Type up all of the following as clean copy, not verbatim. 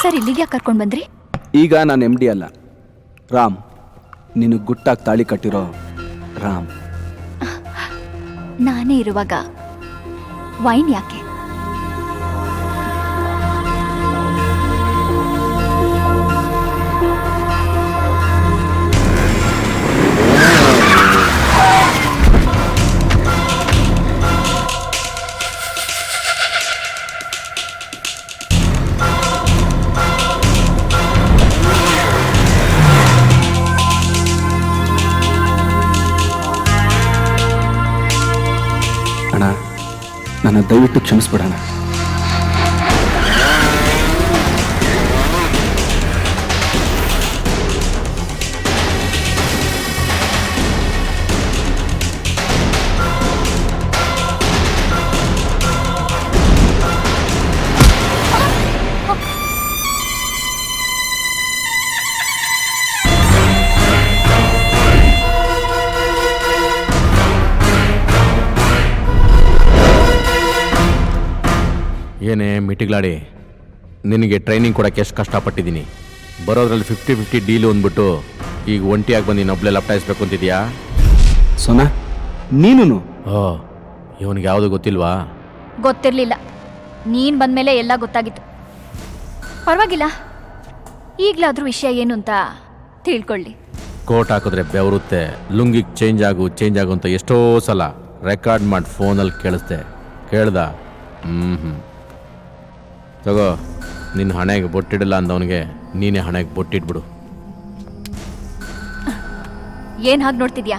Sir ಇಲ್ಲಿಗೆ ಕರ್ಕೊಂಡು ಬಂದ್ರಿ? ಈಗ ನಾನು MD ಅಲ್ಲ, ರಾಮ್. ನಿನಗೆ ಗುಟ್ಟಾಗಿ ತಾಳಿ ಕಟ್ಟಿರೋ ರಾಮ್. ನಾನೇ ಇರುವಾಗ ವೈನ್ ಯಾಕೆ? ಅಣ್ಣ, ನನ್ನ ದಯವಿಟ್ಟು ಕ್ಷಮಿಸ್ಬಿಡೋಣ. ಏನೇ ಮಿಟಿಗ್ಲಾಡಿ, ನಿನಗೆ ಟ್ರೈನಿಂಗ್ ಕೊಡೋಕ್ಕೆ ಎಷ್ಟು ಕಷ್ಟಪಟ್ಟಿದ್ದೀನಿ. ಬರೋದ್ರಲ್ಲಿ 50-50 ಡೀಲು ಅಂದ್ಬಿಟ್ಟು ಈಗ ಒಂಟಿಯಾಗಿ ಬಂದು ಇನ್ನೊಬ್ಳೆ ಲಪ್ಟಾಯಿಸ್ಬೇಕು ಅಂತಿದ್ಯಾ? ಸೋನಾ, ನೀನು? ಓ, ಇವನಿಗೆ ಯಾವುದು ಗೊತ್ತಿಲ್ವಾ? ಗೊತ್ತಿರಲಿಲ್ಲ. ನೀನು ಬಂದಮೇಲೆ ಎಲ್ಲ ಗೊತ್ತಾಗಿತ್ತು. ಪರವಾಗಿಲ್ಲ, ಈಗಲಾದ್ರೂ ವಿಷಯ ಏನು ಅಂತ ತಿಳ್ಕೊಳ್ಳಿ. ಕೋಟ್ ಹಾಕಿದ್ರೆ ಬೆವರುತ್ತೆ, ಲುಂಗಿಗೆ ಚೇಂಜ್ ಆಗು ಅಂತ ಎಷ್ಟೋ ಸಲ ರೆಕಾರ್ಡ್ ಮಾಡಿ ಫೋನಲ್ಲಿ ಕೇಳ್ದ. ತಗೋ, ನಿನ್ನ ಹಣೆಗೆ ಬೊಟ್ಟಿಡಲ್ಲ ಅಂದವನಿಗೆ ನೀನೇ ಹಣೆಗೆ ಬೊಟ್ಟಿಟ್ಬಿಡು. ಏನು ಹಾಗೆ ನೋಡ್ತಿದ್ಯಾ?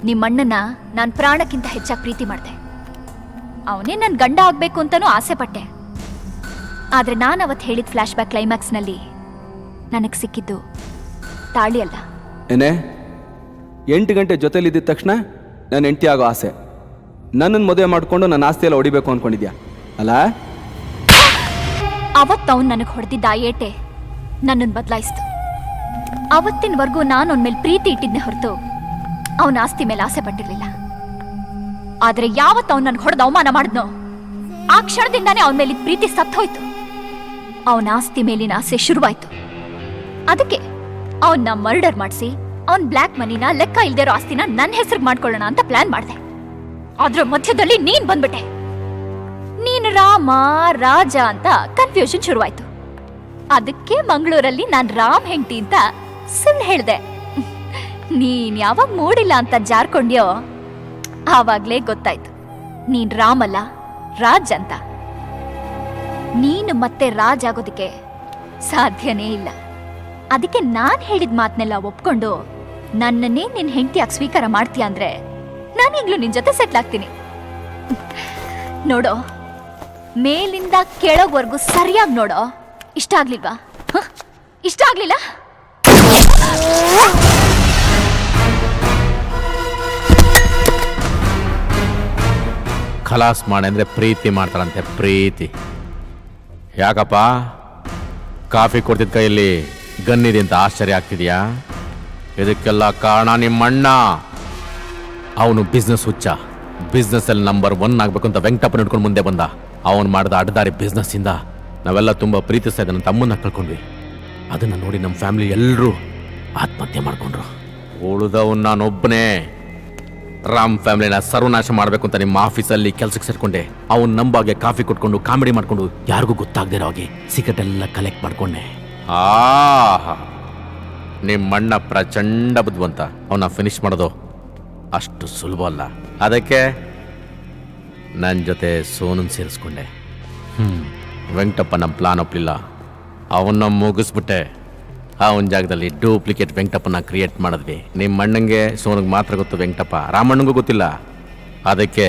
ನಿಮ್ಮ ಅಣ್ಣನ ನಾನು ಪ್ರಾಣಕ್ಕಿಂತ ಹೆಚ್ಚಾಗಿ ಪ್ರೀತಿ ಮಾಡಿದೆ. ಅವನೇ ನನ್ನ ಗಂಡ ಆಗಬೇಕು ಅಂತಲೂ ಆಸೆ ಪಟ್ಟೆ. ಆದರೆ ನಾನು ಅವತ್ತು ಹೇಳಿದ ಫ್ಲ್ಯಾಶ್ ಬ್ಯಾಕ್ ಕ್ಲೈಮ್ಯಾಕ್ಸ್ನಲ್ಲಿ ನನಗೆ ಸಿಕ್ಕಿದ್ದು ತಾಳಿ ಅಲ್ಲ. ಏನೇ, 8 ಗಂಟೆ ಜೊತೆಲಿದ್ದ ತಕ್ಷಣ ನಾನು ಹೆಂಡತಿ ಆಗೋ ಆಸೆ, ನನ್ನನ್ನು ಮದುವೆ ಮಾಡಿಕೊಂಡು ನನ್ನ ಆಸ್ತಿ ಎಲ್ಲ ಹೊಡಿಬೇಕು ಅಂದ್ಕೊಂಡಿದ್ಯಾ ಅಲ್ಲ? ಅವತ್ತು ಅವನು ನನಗೆ ಹೊಡೆದಿದ್ದ ಏಟೆ ನನ್ನನ್ನು ಬದಲಾಯಿಸ್ತು. ಅವತ್ತಿನವರೆಗೂ ನಾನು ಅವನ ಮೇಲೆ ಪ್ರೀತಿ ಇಟ್ಟಿದ್ದೆ ಹೊರತು ಅವನ ಆಸ್ತಿ ಮೇಲೆ ಆಸೆ ಪಟ್ಟಿರಲಿಲ್ಲ. ಆದರೆ ಯಾವತ್ತು ಅವನು ನನಗೆ ಹೊಡೆದು ಅವಮಾನ ಮಾಡಿದ್ನೋ ಆ ಕ್ಷಣದಿಂದಾನೇ ಅವನ ಮೇಲಿದ್ದ ಪ್ರೀತಿ ಸತ್ತೋಯ್ತು. ಅವನ ಆಸ್ತಿ ಮೇಲಿನ ಆಸೆ ಶುರುವಾಯ್ತು. ಅದಕ್ಕೆ ಅವನ್ನ ಮರ್ಡರ್ ಮಾಡಿಸಿ ಅವನ್ ಬ್ಲ್ಯಾಕ್ ಮನಿನ, ಲೆಕ್ಕ ಇಲ್ದಿರೋ ಆಸ್ತಿನ ನನ್ನ ಹೆಸರಿಗೆ ಮಾಡ್ಕೊಳ್ಳೋಣ ಅಂತ ಪ್ಲಾನ್ ಮಾಡಿದೆ. ಅದ್ರ ಮಧ್ಯದಲ್ಲಿ ನೀನ್ ಬಂದ್ಬಿಟ್ಟೆ. ನೀನು ರಾಮ ರಾಜ ಅಂತ ಕನ್ಫ್ಯೂಷನ್ ಶುರುವಾಯ್ತು. ಅದಕ್ಕೆ ಮಂಗಳೂರಲ್ಲಿ ನಾನು ರಾಮ್ ಹೆಂಡತಿ ಅಂತ ಸುಳ್ಳು ಹೇಳ್ದೆ. ನೀನ್ ಯಾವಾಗ ಮೂಡಿಲ್ಲ ಅಂತ ಜಾರ್ಕೊಂಡ್ಯೋ ಆವಾಗ್ಲೇ ಗೊತ್ತಾಯ್ತು ನೀನ್ ರಾಮ್ ಅಲ್ಲ, ರಾಜ್ ಅಂತ. ನೀನು ಮತ್ತೆ ರಾಜ್ ಆಗೋದಕ್ಕೆ ಸಾಧ್ಯನೇ ಇಲ್ಲ. ಅದಕ್ಕೆ ನಾನ್ ಹೇಳಿದ ಮಾತನ್ನೆಲ್ಲ ಒಪ್ಕೊಂಡು ನನ್ನನ್ನೇ ನಿನ್ ಹೆಂಡತಿಯಾಗಿ ಸ್ವೀಕಾರ ಮಾಡ್ತೀಯ ಅಂದ್ರೆ ನಾನೀಗ್ಲೂ ನಿನ್ ಜೊತೆ ಸೆಟ್ಲ್ ಆಗ್ತೀನಿ. ನೋಡೋ, ಮೇಲಿಂದ ಕೆಳಗ್ವರೆಗೂ ಸರಿಯಾಗಿ ನೋಡೋ. ಇಷ್ಟ ಆಗ್ಲಿಲ್ವಾ? ಇಷ್ಟ ಆಗ್ಲಿಲ್ಲ? ಖಲಾಸ್ ಮಾಡಿ ಅಂದರೆ ಪ್ರೀತಿ ಮಾಡ್ತಾರಂತೆ, ಪ್ರೀತಿ. ಯಾಕಪ್ಪ ಕಾಫಿ ಕೊಡ್ತಿದ್ದ ಕೈಯಲ್ಲಿ ಗನ್ನಿದೆ ಅಂತ ಆಶ್ಚರ್ಯ ಆಗ್ತಿದ್ಯಾ? ಇದಕ್ಕೆಲ್ಲ ಕಾರಣ ನಿಮ್ಮಣ್ಣ. ಅವನು ಬಿಸ್ನೆಸ್ ಹುಚ್ಚ. ಬಿಸ್ನೆಸ್ಸಲ್ಲಿ ನಂಬರ್ 1 ಆಗಬೇಕು ಅಂತ ವೆಂಕಟಪ್ಪನ ಹಿಡ್ಕೊಂಡು ಮುಂದೆ ಬಂದ. ಅವನು ಮಾಡಿದ ಅಡ್ಡದಾರಿ ಬಿಸ್ನೆಸ್ಸಿಂದ ನಾವೆಲ್ಲ ತುಂಬ ಪ್ರೀತಿಸ್ತಾ ಇದ್ದ ನನ್ನ ತಮ್ಮನ್ನ ಕಳ್ಕೊಂಡ್ವಿ. ಅದನ್ನು ನೋಡಿ ನಮ್ಮ ಫ್ಯಾಮಿಲಿ ಎಲ್ಲರೂ ಆತ್ಮಹತ್ಯೆ ಮಾಡ್ಕೊಂಡ್ರು. ಉಳಿದವನ್ನ ನಾನೊಬ್ಬನೇ ರಾಮ್ ಫ್ಯಾಮಿಲಿನ ಸರ್ವನಾಶ ಮಾಡಬೇಕು ಅಂತ ನಿಮ್ಮ ಆಫೀಸಲ್ಲಿ ಕೆಲಸಕ್ಕೆ ಸೇರ್ಕೊಂಡೆ. ಅವನು ನಂಬಾಗೆ ಕಾಫಿ ಕೊಟ್ಕೊಂಡು ಕಾಮಿಡಿ ಮಾಡಿಕೊಂಡು ಯಾರಿಗೂ ಗೊತ್ತಾಗದಿರೋ ಹಾಗೆ ಸೀಕ್ರೆಟ್ ಎಲ್ಲ ಕಲೆಕ್ಟ್ ಮಾಡ್ಕೊಂಡೆ. ನಿಮ್ಮಣ್ಣ ಪ್ರಚಂಡ ಬುದ್ಧಿವಂತ. ಅವನ್ನ ಫಿನಿಶ್ ಮಾಡೋದು ಅಷ್ಟು ಸುಲಭ ಅಲ್ಲ. ಅದಕ್ಕೆ ನನ್ನ ಜೊತೆ ಸೋನನ್ ಸೇರಿಸ್ಕೊಂಡೆ. ವೆಂಕಟಪ್ಪ ನಮ್ಮ ಪ್ಲಾನ್ ಒಪ್ಪಲಿಲ್ಲ. ಅವನ್ನ ಮುಗಿಸ್ಬಿಟ್ಟೆ. ಅವನ ಜಾಗದಲ್ಲಿ ಡೂಪ್ಲಿಕೇಟ್ ವೆಂಕಟಪ್ಪನ ಕ್ರಿಯೇಟ್ ಮಾಡಿದ್ವಿ. ನಿಮ್ಮ ಅಣ್ಣಂಗೆ ಸೋನಿಗೆ ಮಾತ್ರ ಗೊತ್ತು ವೆಂಕಟಪ್ಪ, ರಾಮಣ್ಣಂಗೂ ಗೊತ್ತಿಲ್ಲ. ಅದಕ್ಕೆ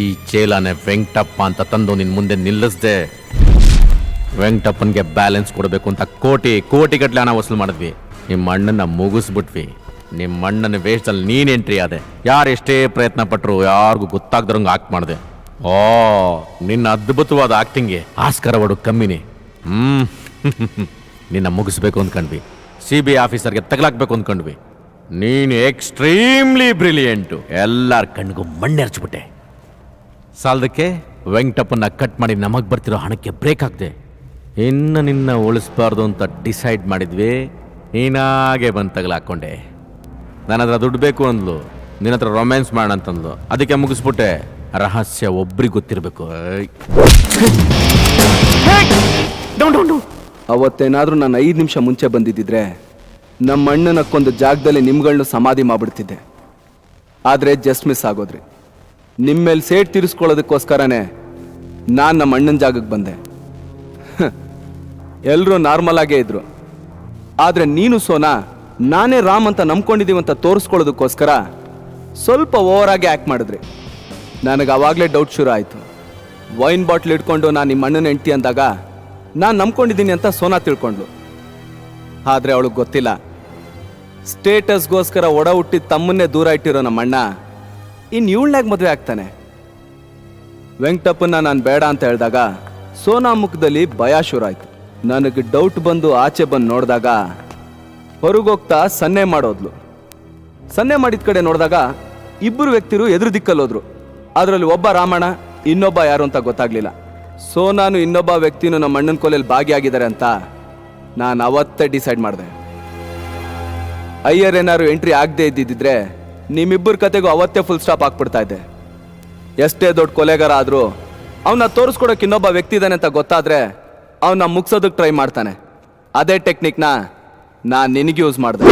ಈ ಚೇಲಾನೆ ವೆಂಕಟಪ್ಪ ಅಂತ ತಂದು ನಿನ್ನ ಮುಂದೆ ನಿಲ್ಲಿಸ್ದೆ. ವೆಂಕಟಪ್ಪನಿಗೆ ಬ್ಯಾಲೆನ್ಸ್ ಕೊಡಬೇಕು ಅಂತ ಕೋಟಿ ಗಟ್ಟಲೆ ಹಣ ವಸೂಲು ಮಾಡಿದ್ವಿ. ನಿಮ್ಮ ಅಣ್ಣನ ಮುಗಿಸ್ಬಿಟ್ವಿ. ನಿಮ್ಮ ಅಣ್ಣನ ವೇಷದಲ್ಲಿ ನೀನು ಎಂಟ್ರಿ ಆದೆ. ಯಾರು ಎಷ್ಟೇ ಪ್ರಯತ್ನ ಪಟ್ಟರು ಯಾರಿಗೂ ಗೊತ್ತಾಗ್ದರಂಗೆ ಆಕ್ಟ್ ಮಾಡಿದೆ. ನಿನ್ನ ಅದ್ಭುತವಾದ ಆಕ್ಟಿಂಗ್ಗೆ ಆಸ್ಕರ್ ಅವಾರ್ಡು ಕಮ್ಮಿನಿ. ನಿನ್ನ ಮುಗಿಸ್ಬೇಕು ಅಂದ್ಕೊಂಡ್ವಿ. CBI ಆಫೀಸರ್ಗೆ ತಗಲಾಕ್ಬೇಕು ಅಂದ್ಕೊಂಡ್ವಿ. ನೀನು ಎಕ್ಸ್ಟ್ರೀಮ್ಲಿ ಬ್ರಿಲಿಯಂಟು. ಎಲ್ಲರ ಕಣ್ಣಿಗೂ ಮಣ್ಣೆರ್ಚ್ಬಿಟ್ಟೆ. ಸಾಲದಕ್ಕೆ ವೆಂಕಟಪ್ಪನ ಕಟ್ ಮಾಡಿ ನಮಗೆ ಬರ್ತಿರೋ ಹಣಕ್ಕೆ ಬ್ರೇಕ್ ಹಾಕ್ದೆ. ಇನ್ನು ನಿನ್ನ ಉಳಿಸ್ಬಾರ್ದು ಅಂತ ಡಿಸೈಡ್ ಮಾಡಿದ್ವಿ. ನೀನಾಗೆ ಬಂದು ತಗಲಾಕೊಂಡೆ. ನನ್ನ ಹತ್ರ ದುಡ್ಡು ಬೇಕು ಅಂದ್ಲು, ನಿನ್ನ ಹತ್ರ ರೊಮ್ಯಾನ್ಸ್ ಮಾಡೋಣ ಅಂತಂದ್ಲು. ಅದಕ್ಕೆ ಮುಗಿಸ್ಬಿಟ್ಟೆ. ರಹಸ್ಯ ಒಬ್ರಿಗೆ ಗೊತ್ತಿರಬೇಕು. ಅವತ್ತೇನಾದರೂ ನಾನು 5 ನಿಮಿಷ ಮುಂಚೆ ಬಂದಿದ್ದಿದ್ರೆ ನಮ್ಮ ಅಣ್ಣನಕ್ಕೊಂದು ಜಾಗದಲ್ಲಿ ನಿಮ್ಗಳನ್ನ ಸಮಾಧಿ ಮಾಡ್ಬಿಡ್ತಿದ್ದೆ. ಆದರೆ ಜಸ್ಟ್ ಮಿಸ್ ಆಗೋದ್ರಿ. ನಿಮ್ಮ ಮೇಲೆ ಸೇಟ್ ತೀರಿಸ್ಕೊಳ್ಳೋದಕ್ಕೋಸ್ಕರನೇ ನಾನು ನಮ್ಮ ಅಣ್ಣನ ಜಾಗಕ್ಕೆ ಬಂದೆ. ಎಲ್ಲರೂ ನಾರ್ಮಲ್ ಆಗೇ ಇದ್ರು. ಆದರೆ ನೀನು ಸೋನಾ ನಾನೇ ರಾಮ್ ಅಂತ ನಂಬ್ಕೊಂಡಿದ್ದೀವಂತ ತೋರಿಸ್ಕೊಳ್ಳೋದಕ್ಕೋಸ್ಕರ ಸ್ವಲ್ಪ ಓವರ್ ಆಗಿ ಆ್ಯಕ್ಟ್ ಮಾಡಿದ್ರಿ. ನನಗೆ ಆವಾಗಲೇ ಡೌಟ್ ಶುರು ಆಯಿತು. ವೈನ್ ಬಾಟ್ಲ್ ಇಟ್ಕೊಂಡು ನಾನು ನಿಮ್ಮ ಅಣ್ಣನ ಹೆಂಡ್ತಿ ಅಂದಾಗ ನಾನು ನಂಬ್ಕೊಂಡಿದ್ದೀನಿ ಅಂತ ಸೋನಾ ತಿಳ್ಕೊಂಡ್ಲು. ಆದರೆ ಅವಳಿಗೆ ಗೊತ್ತಿಲ್ಲ, ಸ್ಟೇಟಸ್ಗೋಸ್ಕರ ಒಡ ಹುಟ್ಟಿದ ತಮ್ಮನ್ನೇ ದೂರ ಇಟ್ಟಿರೋ ನಮ್ಮಣ್ಣ ಇನ್ನು ಇವಳನ್ನಾಗ ಮದುವೆ ಆಗ್ತಾನೆ. ವೆಂಕಟಪ್ಪನ ನಾನು ಬೇಡ ಅಂತ ಹೇಳಿದಾಗ ಸೋನಾ ಮುಖದಲ್ಲಿ ಭಯ ಶುರು ಆಯಿತು. ನನಗೆ ಡೌಟ್ ಬಂದು ಆಚೆ ಬಂದು ನೋಡಿದಾಗ ಹೊರಗೋಗ್ತಾ ಸನ್ನೆ ಮಾಡೋದ್ಲು. ಸನ್ನೆ ಮಾಡಿದ ಕಡೆ ನೋಡಿದಾಗ ಇಬ್ಬರು ವ್ಯಕ್ತಿರು ಎದುರು ದಿಕ್ಕಲ್ಲೋದ್ರು. ಅದರಲ್ಲಿ ಒಬ್ಬ ರಾಮಣ್ಣ, ಇನ್ನೊಬ್ಬ ಯಾರು ಅಂತ ಗೊತ್ತಾಗ್ಲಿಲ್ಲ. ಸೋನಾನು ಇನ್ನೊಬ್ಬ ವ್ಯಕ್ತಿನೂ ನಮ್ಮ ಅಣ್ಣನ ಕೊಲೆಯಲ್ಲಿ ಭಾಗಿಯಾಗಿದ್ದಾರೆ ಅಂತ ನಾನು ಅವತ್ತೇ ಡಿಸೈಡ್ ಮಾಡಿದೆ. ಅಯ್ಯರ್ ಏನಾದ್ರು ಎಂಟ್ರಿ ಆಗದೆ ಇದ್ದಿದ್ರೆ ನಿಮ್ಮಿಬ್ಬರ ಕತೆಗೂ ಅವತ್ತೇ ಫುಲ್ ಸ್ಟಾಪ್ ಹಾಕ್ಬಿಡ್ತಾ ಇದ್ದೆ. ಎಷ್ಟೇ ದೊಡ್ಡ ಕೊಲೆಗಾರ ಆದರೂ ಅವನ್ನ ತೋರಿಸ್ಕೊಡೋಕೆ ಇನ್ನೊಬ್ಬ ವ್ಯಕ್ತಿ ಇದ್ದಾನೆ ಅಂತ ಗೊತ್ತಾದ್ರೆ ಅವನ್ನ ಮುಗ್ಸೋದಕ್ಕೆ ಟ್ರೈ ಮಾಡ್ತಾನೆ. ಅದೇ ಟೆಕ್ನಿಕ್ನ ನಾನು ನಿನಗೆ ಯೂಸ್ ಮಾಡಿದೆ.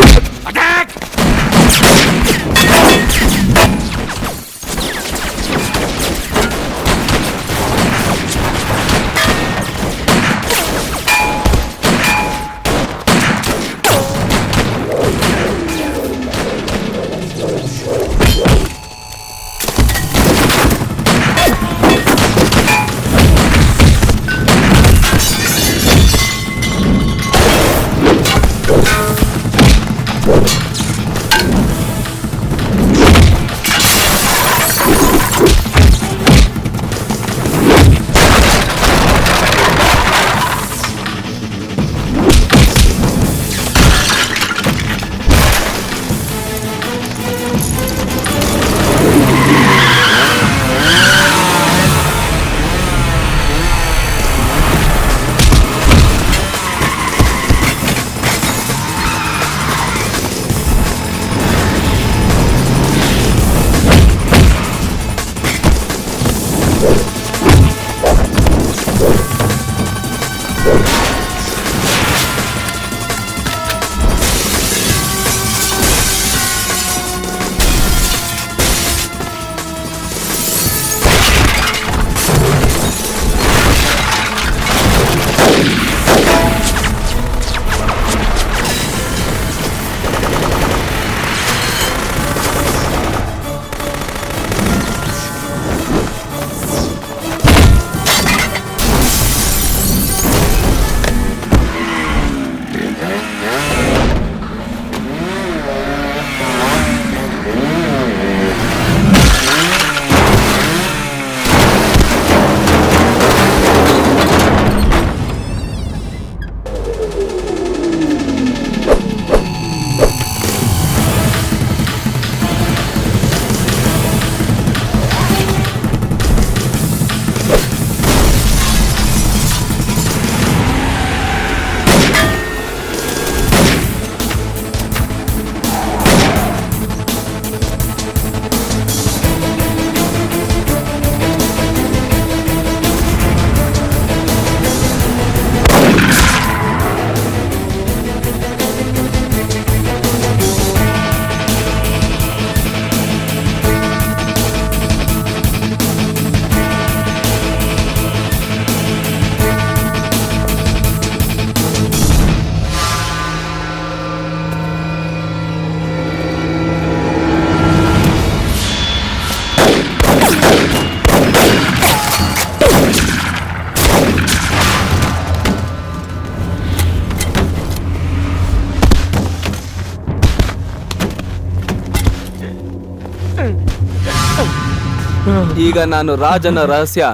ಈಗ ನಾನು ರಾಜನ ರಹಸ್ಯ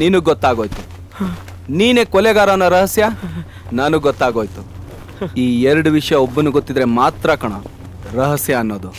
ನೀನು ಗೊತ್ತಾಗೋಯ್ತು, ನೀನೇ ಕೊಲೆಗಾರ ಅನ್ನೋ ರಹಸ್ಯ ನನಗೆ ಗೊತ್ತಾಗೋಯ್ತು. ಈ ಎರಡು ವಿಷಯ ಒಬ್ಬನು ಗೊತ್ತಿದ್ರೆ ಮಾತ್ರ ಕಣ ರಹಸ್ಯ ಅನ್ನೋದು.